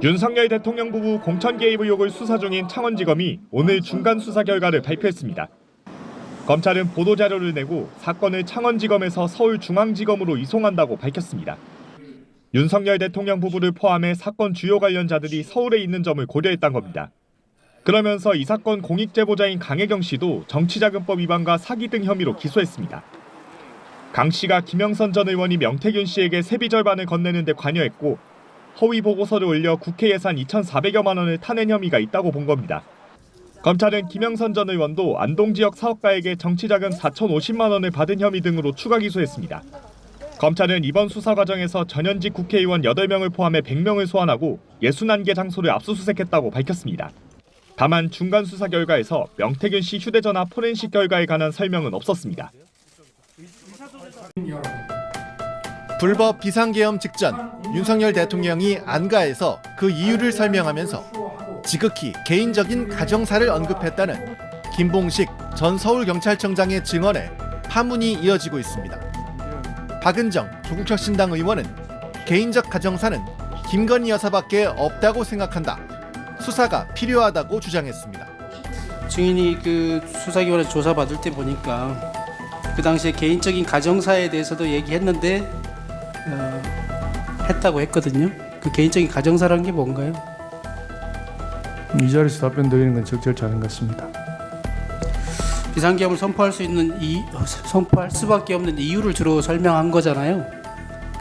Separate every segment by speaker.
Speaker 1: 윤석열 대통령 부부 공천 개입 의혹을 수사 중인 창원지검이 오늘 중간 수사 결과를 발표했습니다. 검찰은 보도자료를 내고 사건을 창원지검에서 서울중앙지검으로 이송한다고 밝혔습니다. 윤석열 대통령 부부를 포함해 사건 주요 관련자들이 서울에 있는 점을 고려했던 겁니다. 그러면서 이 사건 공익제보자인 강혜경 씨도 정치자금법 위반과 사기 등 혐의로 기소했습니다. 강 씨가 김영선 전 의원이 명태균 씨에게 세비 절반을 건네는 데 관여했고 허위 보고서를 올려 국회 예산 2,400여만 원을 타낸 혐의가 있다고 본 겁니다. 검찰은 김영선 전 의원도 안동 지역 사업가에게 정치자금 4,050만 원을 받은 혐의 등으로 추가 기소했습니다. 검찰은 이번 수사 과정에서 전현직 국회의원 8명을 포함해 100명을 소환하고 61개 장소를 압수수색했다고 밝혔습니다. 다만 중간 수사 결과에서 명태균 씨 휴대전화 포렌식 결과에 관한 설명은 없었습니다.
Speaker 2: 불법 비상계엄 직전 윤석열 대통령이 안가에서 그 이유를 설명하면서 지극히 개인적인 가정사를 언급했다는 김봉식 전 서울경찰청장의 증언에 파문이 이어지고 있습니다. 박은정 조국혁신당 의원은 개인적 가정사는 김건희 여사밖에 없다고 생각한다. 수사가 필요하다고 주장했습니다.
Speaker 3: 증인이 그 수사기관에서 조사받을 때 보니까 그 당시에 개인적인 가정사에 대해서도 얘기했는데 했다고 했거든요. 그 개인적인 가정사라는 게 뭔가요?
Speaker 4: 이 자리에서 답변 드리는 건 적절치 않은 것 같습니다.
Speaker 3: 비상계엄을 선포할 수밖에 없는 이유를 주로 설명한 거잖아요.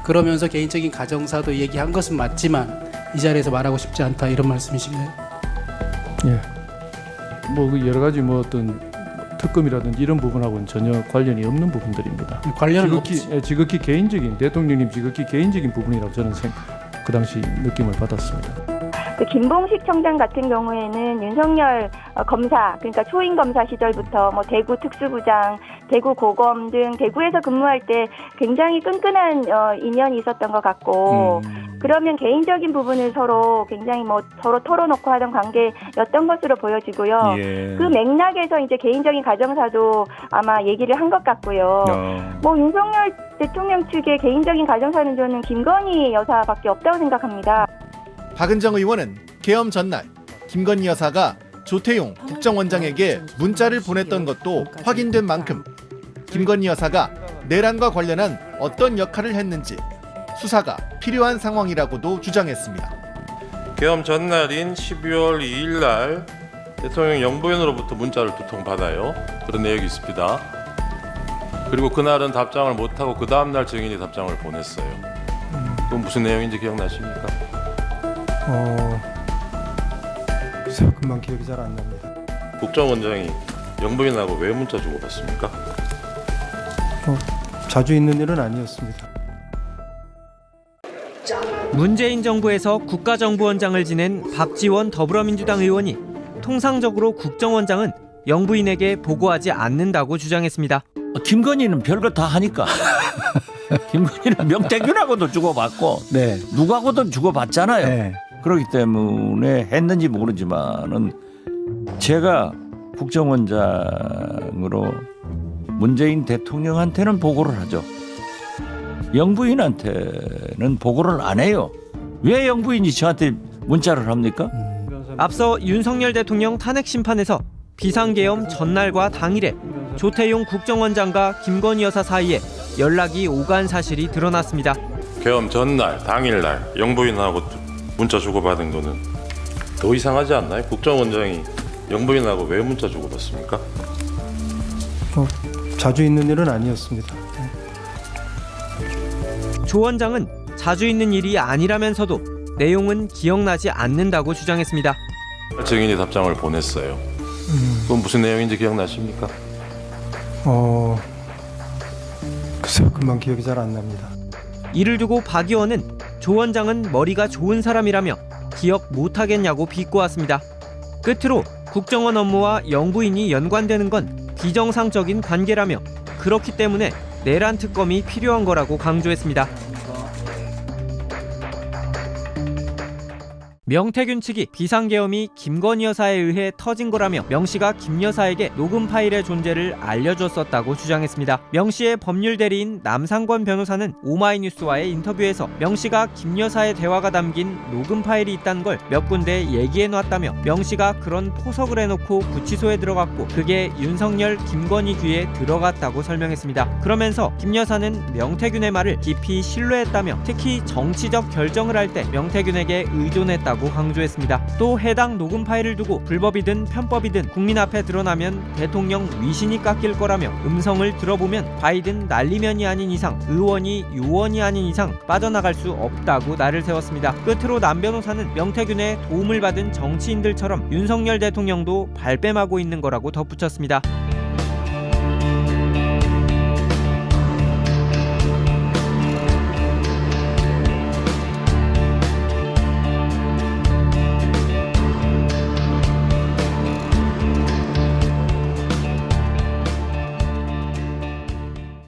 Speaker 3: 그러면서 개인적인 가정사도 얘기한 것은 맞지만 이 자리에서 말하고 싶지 않다 이런 말씀이신가요?
Speaker 4: 예. 뭐 여러 가지 뭐 어떤 특검이라든지 이런 부분하고는 전혀 관련이 없는 부분들입니다.
Speaker 3: 관련은
Speaker 4: 지극히 개인적인 대통령님 지극히 개인적인 부분이라고 저는 그 당시 느낌을 받았습니다.
Speaker 5: 김봉식 청장 같은 경우에는 윤석열 검사, 그러니까 초임 검사 시절부터 뭐 대구 특수부장, 대구 고검 등 대구에서 근무할 때 굉장히 끈끈한 인연이 있었던 것 같고, 그러면 개인적인 부분을 서로 굉장히 뭐 서로 털어놓고 하던 관계였던 것으로 보여지고요. 그 맥락에서 이제 개인적인 가정사도 아마 얘기를 한 것 같고요. 뭐 윤석열 대통령 측의 개인적인 가정사는 저는 김건희 여사밖에 없다고 생각합니다.
Speaker 2: 박은정 의원은 계엄 전날 김건희 여사가 조태용 국정원장에게 문자를 보냈던 것도 확인된 만큼 김건희 여사가 내란과 관련한 어떤 역할을 했는지 수사가 필요한 상황이라고도 주장했습니다.
Speaker 6: 계엄 전날인 12월 2일 날 대통령 영부인으로부터 문자를 2통 받아요. 그런 내용이 있습니다. 그리고 그날은 답장을 못하고 그 다음날 증인이 답장을 보냈어요. 그건 무슨 내용인지 기억나십니까?
Speaker 4: 글쎄요, 금방 기억이 잘 안 납니다.
Speaker 6: 국정원장이 영부인하고 왜 문자 주고받습니까?
Speaker 4: 자주 있는 일은 아니었습니다.
Speaker 7: 문재인 정부에서 국가정보원장을 지낸 박지원 더불어민주당 의원이 통상적으로 국정원장은 영부인에게 보고하지 않는다고 주장했습니다.
Speaker 8: 김건희는 별거 다 하니까. 김건희는 명태균하고도 주고받고
Speaker 9: 네.
Speaker 8: 누구하고도 주고받잖아요.
Speaker 9: 네.
Speaker 8: 그렇기 때문에 했는지 모르지만은 제가 국정원장으로 문재인 대통령한테는 보고를 하죠. 영부인한테는 보고를 안 해요. 왜 영부인이 저한테 문자를 합니까?
Speaker 7: 앞서 윤석열 대통령 탄핵 심판에서 비상계엄 전날과 당일에 조태용 국정원장과 김건희 여사 사이에 연락이 오간 사실이 드러났습니다.
Speaker 6: 계엄 전날, 당일날 영부인하고 문자 주고받은 거는 더 이상하지 않나요? 국정원장이 영부인하고 왜 문자 주고받습니까?
Speaker 4: 자주 있는 일은 아니었습니다.
Speaker 7: 조 원장은 자주 있는 일이 아니라면서도 내용은 기억나지 않는다고 주장했습니다.
Speaker 6: 증인이 답장을 보냈어요. 그건 무슨 내용인지 기억나십니까?
Speaker 4: 글쎄요, 금방 기억이 잘 안 납니다.
Speaker 7: 이를 두고 박 의원은 조 원장은 머리가 좋은 사람이라며 기억 못하겠냐고 비꼬았습니다. 끝으로 국정원 업무와 영부인이 연관되는 건 비정상적인 관계라며 그렇기 때문에 내란 특검이 필요한 거라고 강조했습니다. 명태균 측이 비상계엄이 김건희 여사에 의해 터진 거라며 명 씨가 김 여사에게 녹음 파일의 존재를 알려줬었다고 주장했습니다. 명 씨의 법률 대리인 남상권 변호사는 오마이뉴스와의 인터뷰에서 명 씨가 김 여사의 대화가 담긴 녹음 파일이 있다는 걸 몇 군데 얘기해놨다며 명 씨가 그런 포석을 해놓고 구치소에 들어갔고 그게 윤석열, 김건희 귀에 들어갔다고 설명했습니다. 그러면서 김 여사는 명태균의 말을 깊이 신뢰했다며 특히 정치적 결정을 할 때 명태균에게 의존했다고 강조했습니다. 또 해당 녹음 파일을 두고 불법이든 편법이든 국민 앞에 드러나면 대통령 위신이 깎일 거라며 음성을 들어보면 바이든 날리면이 아닌 이상 의원이 요원이 아닌 이상 빠져나갈 수 없다고 날을 세웠습니다. 끝으로 남 변호사는 명태균의 도움을 받은 정치인들처럼 윤석열 대통령도 발뺌하고 있는 거라고 덧붙였습니다.